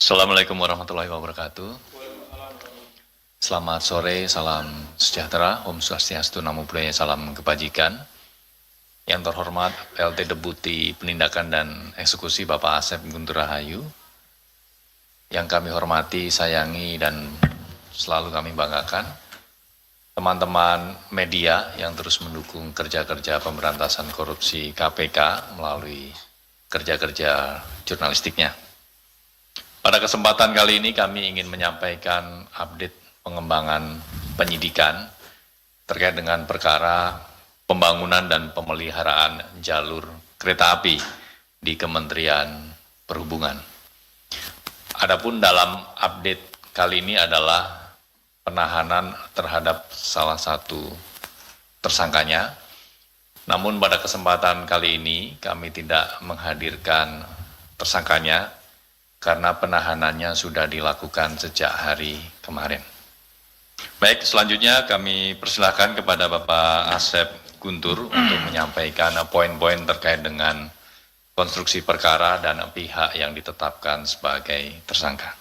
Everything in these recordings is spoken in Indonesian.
Assalamualaikum warahmatullahi wabarakatuh. Selamat sore, salam sejahtera, Om Swastiastu, Namo Buddhaya, salam kebajikan. Yang terhormat PLT Deputi Penindakan dan Eksekusi Bapak Asep Guntur Rahayu, yang kami hormati, sayangi, dan selalu kami banggakan, teman-teman media yang terus mendukung kerja-kerja pemberantasan korupsi KPK melalui kerja-kerja jurnalistiknya. Pada kesempatan kali ini kami ingin menyampaikan update pengembangan penyidikan terkait dengan perkara pembangunan dan pemeliharaan jalur kereta api di Kementerian Perhubungan. Adapun dalam update kali ini adalah penahanan terhadap salah satu tersangkanya. Namun pada kesempatan kali ini kami tidak menghadirkan tersangkanya karena penahanannya sudah dilakukan sejak hari kemarin. Baik, selanjutnya kami persilahkan kepada Bapak Asep Guntur untuk menyampaikan poin-poin terkait dengan konstruksi perkara dan pihak yang ditetapkan sebagai tersangka.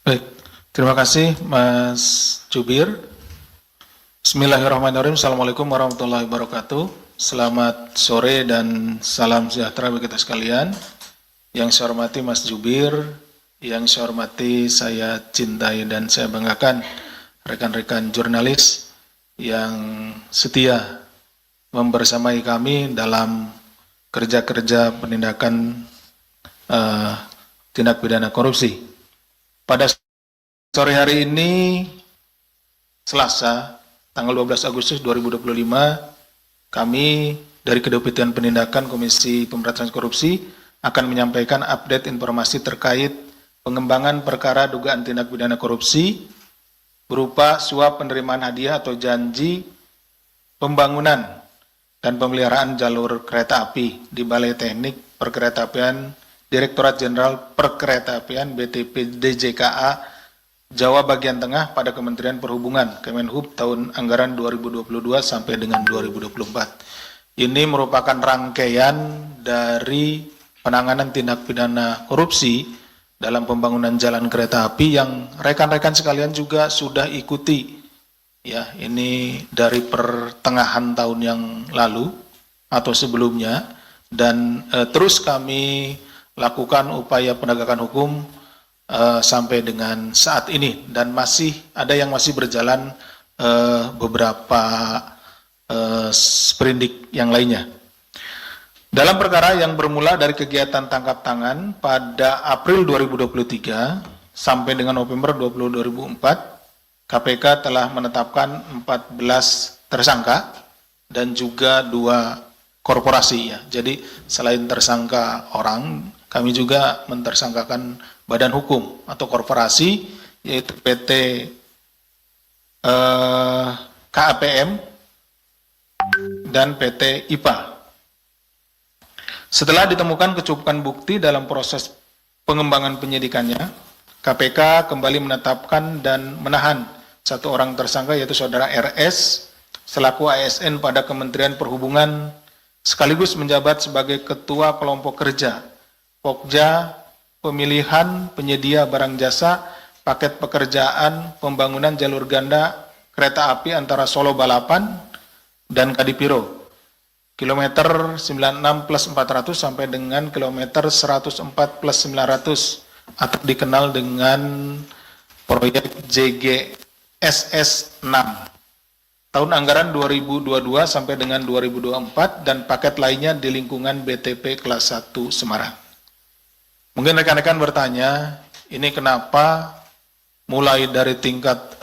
Baik, terima kasih Mas Jubir. Bismillahirrahmanirrahim. Assalamualaikum warahmatullahi wabarakatuh. Selamat sore dan salam sejahtera bagi kita sekalian. Yang saya hormati Mas Jubir, yang saya hormati, saya cintai dan saya banggakan rekan-rekan jurnalis yang setia membersamai kami dalam kerja-kerja penindakan tindak pidana korupsi. Pada sore hari ini, Selasa, tanggal 12 Agustus 2025, kami dari Kedeputian Penindakan Komisi Pemberantasan Korupsi akan menyampaikan update informasi terkait pengembangan perkara dugaan tindak pidana korupsi berupa suap penerimaan hadiah atau janji pembangunan dan pemeliharaan jalur kereta api di Balai Teknik Perkeretaapian Direktorat Jenderal Perkeretaapian BTP DJKA Jawa Bagian Tengah pada Kementerian Perhubungan Kemenhub tahun anggaran 2022 sampai dengan 2024. Ini merupakan rangkaian dari penanganan tindak pidana korupsi dalam pembangunan jalan kereta api yang rekan-rekan sekalian juga sudah ikuti. Ya, ini dari pertengahan tahun yang lalu atau sebelumnya, dan terus kami lakukan upaya penegakan hukum sampai dengan saat ini, dan masih ada yang masih berjalan beberapa sprindik yang lainnya. Dalam perkara yang bermula dari kegiatan tangkap tangan pada April 2023 sampai dengan November 2024, KPK telah menetapkan 14 tersangka dan juga 2 korporasi. Ya. Jadi selain tersangka orang, kami juga mentersangkakan badan hukum atau korporasi, yaitu PT KAPM dan PT IPA. Setelah ditemukan kecukupan bukti dalam proses pengembangan penyidikannya, KPK kembali menetapkan dan menahan 1 orang tersangka, yaitu saudara RS selaku ASN pada Kementerian Perhubungan, sekaligus menjabat sebagai Ketua Kelompok Kerja Pokja Pemilihan Penyedia Barang Jasa Paket Pekerjaan Pembangunan Jalur Ganda Kereta Api antara Solo Balapan dan Kadipiro, kilometer 96 plus 400 sampai dengan kilometer 104 plus 900 atau dikenal dengan proyek JGSS 6 tahun anggaran 2022 sampai dengan 2024 dan paket lainnya di lingkungan BTP kelas 1 Semarang. Mungkin rekan-rekan bertanya, ini kenapa mulai dari tingkat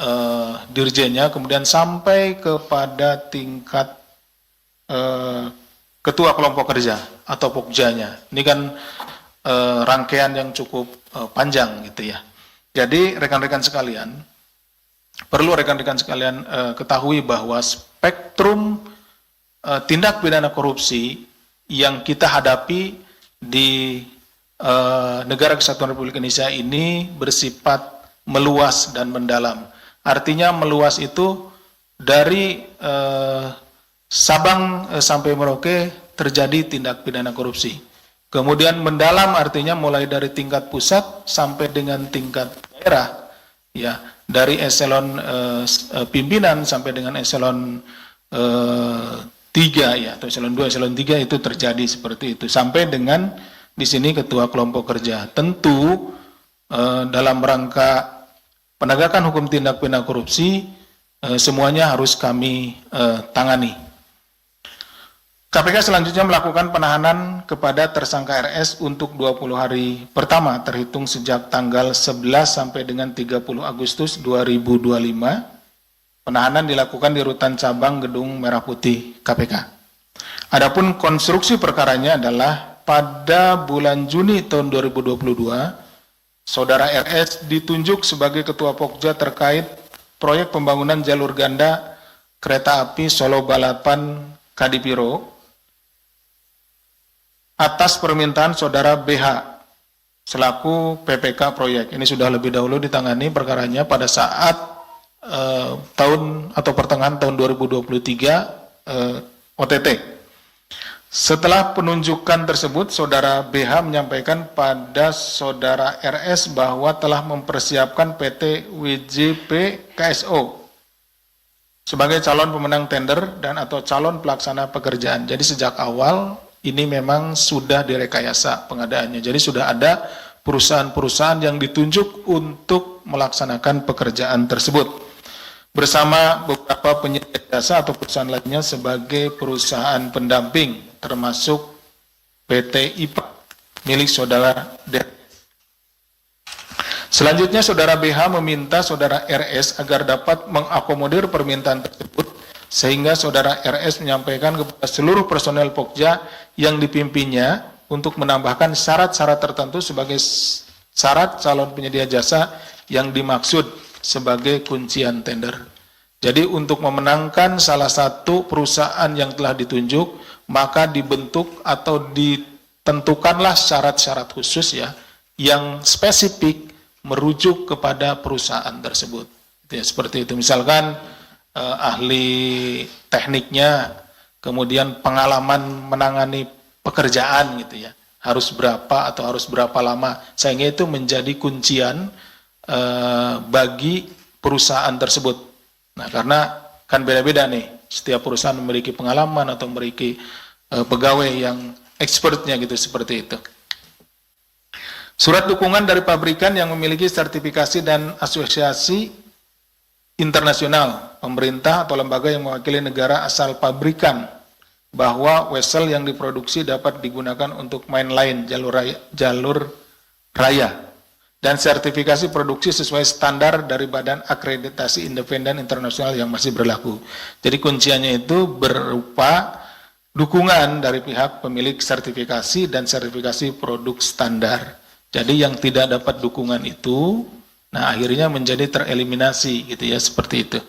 dirjennya kemudian sampai kepada tingkat ketua kelompok kerja atau pokjanya. Ini kan rangkaian yang cukup panjang gitu ya. Jadi rekan-rekan sekalian, perlu rekan-rekan sekalian ketahui bahwa spektrum tindak pidana korupsi yang kita hadapi di Negara Kesatuan Republik Indonesia ini bersifat meluas dan mendalam. Artinya meluas itu dari Sabang sampai Merauke terjadi tindak pidana korupsi. Kemudian mendalam artinya mulai dari tingkat pusat sampai dengan tingkat daerah, ya, dari eselon pimpinan sampai dengan eselon 3 ya, atau eselon 2, eselon 3 itu terjadi seperti itu, sampai dengan di sini ketua kelompok kerja. Tentu dalam rangka penegakan hukum tindak pidana korupsi semuanya harus kami tangani. KPK selanjutnya melakukan penahanan kepada tersangka RS untuk 20 hari pertama terhitung sejak tanggal 11 sampai dengan 30 Agustus 2025. Penahanan dilakukan di Rutan Cabang Gedung Merah Putih KPK. Adapun konstruksi perkaranya adalah pada bulan Juni tahun 2022, Saudara RS ditunjuk sebagai Ketua Pokja terkait proyek pembangunan jalur ganda kereta api Solo Balapan Kadipiro atas permintaan Saudara BH selaku PPK proyek. Ini sudah lebih dahulu ditangani perkaranya pada saat tahun atau pertengahan tahun 2023 OTT. Setelah penunjukan tersebut, Saudara BH menyampaikan pada Saudara RS bahwa telah mempersiapkan PT WJP KSO sebagai calon pemenang tender dan atau calon pelaksana pekerjaan. Jadi sejak awal ini memang sudah direkayasa pengadaannya. Jadi sudah ada perusahaan-perusahaan yang ditunjuk untuk melaksanakan pekerjaan tersebut bersama beberapa penyedia jasa atau perusahaan lainnya sebagai perusahaan pendamping, termasuk PT IPA milik Saudara DRS. Selanjutnya Saudara BH meminta Saudara RS agar dapat mengakomodir permintaan tersebut sehingga Saudara RS menyampaikan kepada seluruh personel Pokja yang dipimpinnya untuk menambahkan syarat-syarat tertentu sebagai syarat calon penyedia jasa yang dimaksud sebagai kuncian tender. Jadi untuk memenangkan salah satu perusahaan yang telah ditunjuk, maka dibentuk atau ditentukanlah syarat-syarat khusus ya, yang spesifik merujuk kepada perusahaan tersebut. Ya, seperti itu. Misalkan ahli tekniknya, kemudian pengalaman menangani pekerjaan gitu ya, harus berapa atau harus berapa lama, sehingga itu menjadi kuncian bagi perusahaan tersebut. Nah, karena kan beda-beda nih, setiap perusahaan memiliki pengalaman atau memiliki pegawai yang expertnya gitu, seperti itu. Surat dukungan dari pabrikan yang memiliki sertifikasi dan asosiasi internasional, pemerintah atau lembaga yang mewakili negara asal pabrikan bahwa wesel yang diproduksi dapat digunakan untuk mainline jalur raya dan sertifikasi produksi sesuai standar dari Badan Akreditasi Independen Internasional yang masih berlaku. Jadi kunciannya itu berupa dukungan dari pihak pemilik sertifikasi dan sertifikasi produk standar. Jadi yang tidak dapat dukungan itu, nah akhirnya menjadi tereliminasi gitu ya, seperti itu.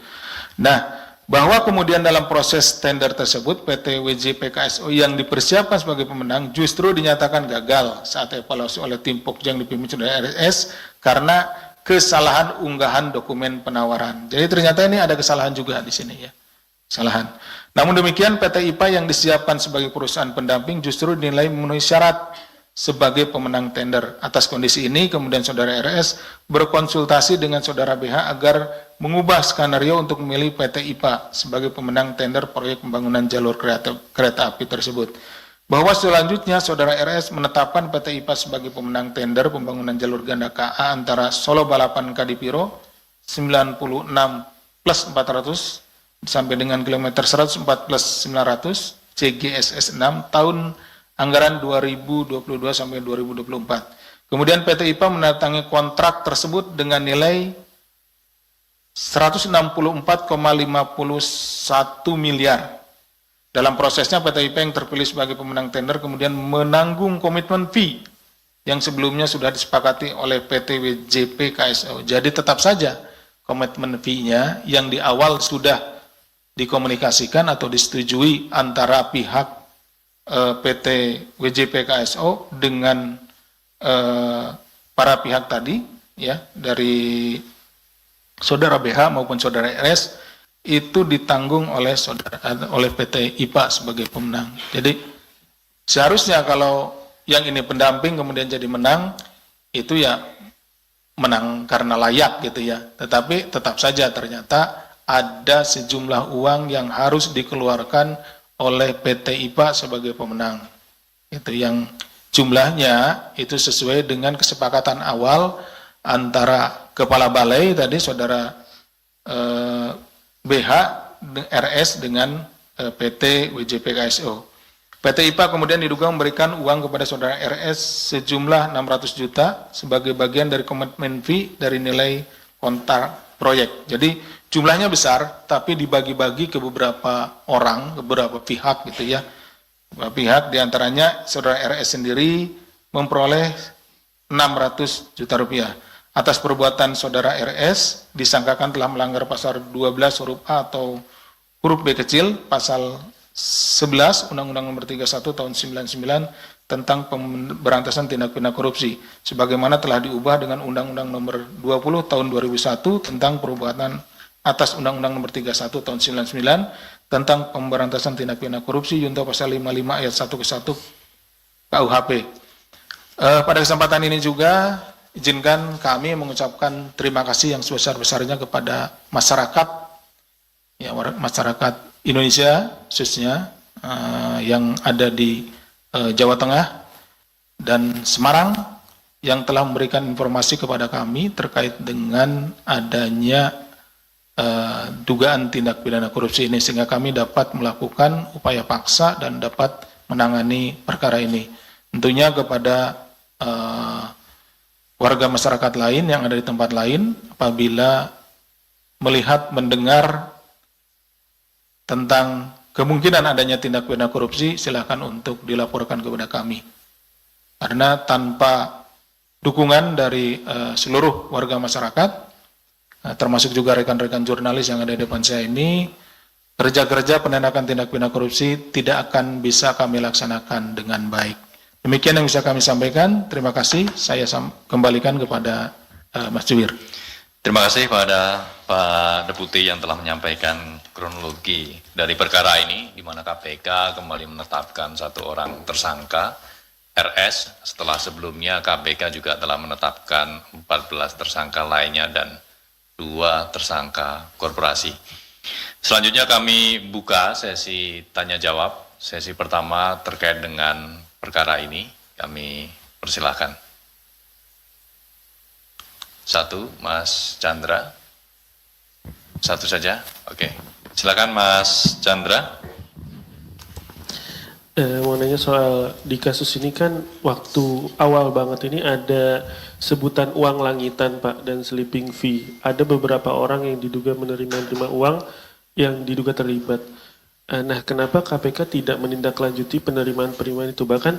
Nah, bahwa kemudian dalam proses tender tersebut PT WJP KSO yang dipersiapkan sebagai pemenang justru dinyatakan gagal saat evaluasi oleh tim Pokja yang dipimpin Saudara RS karena kesalahan unggahan dokumen penawaran. Jadi ternyata ini ada kesalahan juga di sini ya. Kesalahan. Namun demikian PT IPA yang disiapkan sebagai perusahaan pendamping justru dinilai memenuhi syarat sebagai pemenang tender. Atas kondisi ini, kemudian Saudara RS berkonsultasi dengan Saudara BH agar mengubah skenario untuk memilih PT IPA sebagai pemenang tender proyek pembangunan jalur kereta api tersebut. Bahwa selanjutnya Saudara RS menetapkan PT IPA sebagai pemenang tender pembangunan jalur ganda KA antara Solo Balapan Kadipiro 96 plus 400 sampai dengan kilometer 104 plus 900 CGSS 6 tahun anggaran 2022 sampai 2024. Kemudian PT IPA menandatangani kontrak tersebut dengan nilai 164,51 miliar. Dalam prosesnya PT IPA yang terpilih sebagai pemenang tender kemudian menanggung komitmen fee yang sebelumnya sudah disepakati oleh PT WJP KSO. Jadi tetap saja komitmen fee-nya yang di awal sudah dikomunikasikan atau disetujui antara pihak PT WJP KSO dengan para pihak tadi ya, dari Saudara BH maupun Saudara RS itu ditanggung oleh PT IPA sebagai pemenang. Jadi seharusnya kalau yang ini pendamping kemudian jadi menang, itu ya menang karena layak gitu ya. Tetapi tetap saja ternyata ada sejumlah uang yang harus dikeluarkan oleh PT IPA sebagai pemenang. Itu yang jumlahnya itu sesuai dengan kesepakatan awal antara Kepala Balai tadi Saudara BH RS dengan PT WJP KSO. PT IPA kemudian diduga memberikan uang kepada Saudara RS sejumlah 600 juta sebagai bagian dari komitmen fee dari nilai kontrak proyek. Jadi jumlahnya besar, tapi dibagi-bagi ke beberapa orang, ke beberapa pihak gitu ya. Beberapa pihak diantaranya Saudara RS sendiri memperoleh 600 juta rupiah. Atas perbuatan Saudara RS disangkakan telah melanggar pasal 12 huruf A atau huruf B kecil, pasal 11 Undang-Undang Nomor 31 Tahun 99 tentang pemberantasan tindak pidana korupsi, sebagaimana telah diubah dengan Undang-Undang Nomor 20 Tahun 2001 tentang perbuatan atas Undang-Undang Nomor 31 Tahun 99 tentang pemberantasan tindak pidana korupsi junto pasal 55 ayat 1 ke 1 KUHP. Pada kesempatan ini juga izinkan kami mengucapkan terima kasih yang sebesar-besarnya kepada masyarakat, ya, masyarakat Indonesia khususnya yang ada di Jawa Tengah dan Semarang yang telah memberikan informasi kepada kami terkait dengan adanya dugaan tindak pidana korupsi ini, sehingga kami dapat melakukan upaya paksa dan dapat menangani perkara ini. Tentunya kepada warga masyarakat lain yang ada di tempat lain, apabila melihat, mendengar tentang kemungkinan adanya tindak pidana korupsi, silakan untuk dilaporkan kepada kami. Karena tanpa dukungan dari seluruh warga masyarakat, termasuk juga rekan-rekan jurnalis yang ada di depan saya ini, kerja-kerja penindakan tindak pidana korupsi tidak akan bisa kami laksanakan dengan baik. Demikian yang bisa kami sampaikan. Terima kasih. Saya kembalikan kepada Mas Juwir. Terima kasih pada Pak Deputi yang telah menyampaikan kronologi dari perkara ini, di mana KPK kembali menetapkan satu orang tersangka, RS, setelah sebelumnya KPK juga telah menetapkan 14 tersangka lainnya dan 2 tersangka korporasi. Selanjutnya kami buka sesi tanya jawab. Sesi pertama terkait dengan perkara ini, kami persilahkan. 1, Mas Chandra. 1 saja, oke. Silakan Mas Chandra. Mau nanya soal di kasus ini kan waktu awal banget ini ada sebutan uang langitan Pak dan sleeping fee. Ada beberapa orang yang diduga menerima uang yang diduga terlibat. Nah, kenapa KPK tidak menindaklanjuti penerimaan itu? Bahkan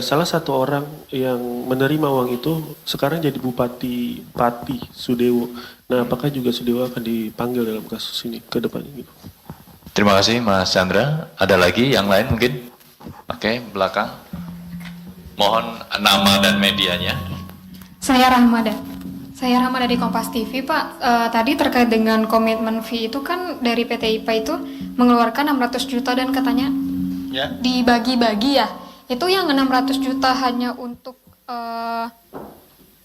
salah satu orang yang menerima uang itu sekarang jadi Bupati Pati Sudewo. Nah, apakah juga Sudewo akan dipanggil dalam kasus ini ke depannya gitu? Terima kasih Mas Chandra. Ada lagi yang lain mungkin? Oke, belakang. Mohon nama dan medianya. Saya Rahmada. Saya Rahmada dari Kompas TV, Pak. Tadi terkait dengan komitmen fee itu kan dari PT IPA itu mengeluarkan 600 juta dan katanya dibagi-bagi ya. Itu yang 600 juta hanya untuk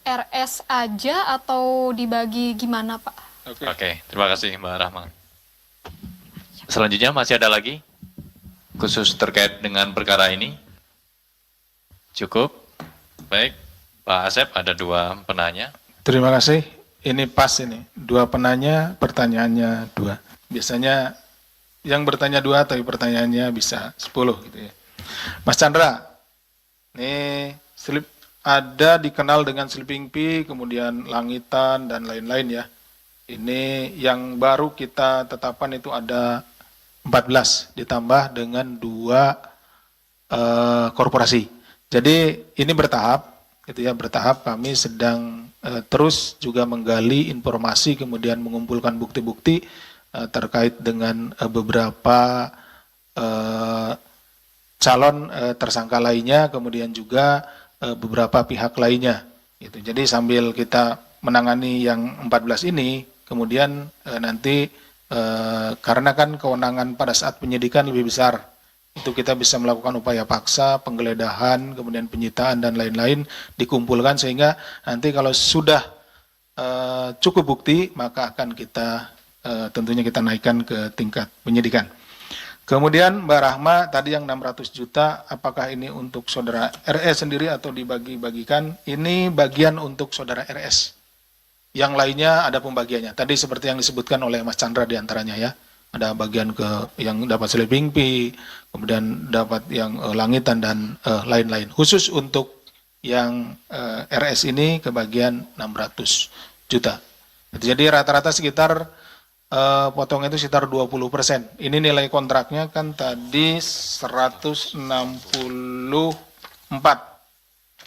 RS aja atau dibagi gimana, Pak? Oke, terima kasih Mbak Rahma. Selanjutnya masih ada lagi? Khusus terkait dengan perkara ini? Cukup? Baik, Pak Asep ada 2 penanya. Terima kasih. Ini pas ini. 2 penanya, pertanyaannya 2. Biasanya yang bertanya 2 tapi pertanyaannya bisa 10 gitu ya. Mas Chandra, ini ada dikenal dengan sleeping fee, kemudian langitan dan lain-lain ya. Ini yang baru kita tetapkan itu ada 14 ditambah dengan 2 korporasi. Jadi ini bertahap, gitu ya, bertahap. Kami sedang terus juga menggali informasi, kemudian mengumpulkan bukti-bukti terkait dengan beberapa calon tersangka lainnya, kemudian juga beberapa pihak lainnya. Gitu. Jadi sambil kita menangani yang 14 ini, kemudian nanti karena kan kewenangan pada saat penyidikan lebih besar, itu kita bisa melakukan upaya paksa, penggeledahan, kemudian penyitaan dan lain-lain dikumpulkan sehingga nanti kalau sudah cukup bukti maka akan kita tentunya kita naikkan ke tingkat penyidikan. Kemudian Mbak Rahma tadi yang 600 juta apakah ini untuk saudara RS sendiri atau dibagi-bagikan? Ini bagian untuk saudara RS. Yang lainnya ada pembagiannya. Tadi seperti yang disebutkan oleh Mas Chandra diantaranya ya. Ada bagian ke yang dapat sleeping fee, kemudian dapat yang langitan dan lain-lain. Khusus untuk yang RS ini kebagian 600 juta. Jadi rata-rata sekitar potongnya itu sekitar 20%. Ini nilai kontraknya kan tadi 164.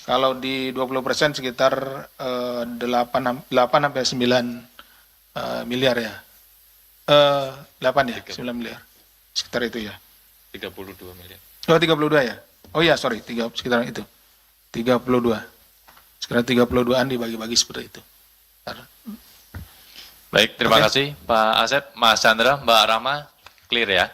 Kalau di 20% sekitar 8 sampai 9 miliar ya. 8 ya, 9 miliar. Sekitar itu ya. 32 miliar. Oh 32 ya. Oh iya sorry, sekitar itu. 32. Sekitar 32-an dibagi-bagi seperti itu. Baik, terima Oke. kasih Pak Asep, Mas Chandra, Mbak Rahma, clear ya.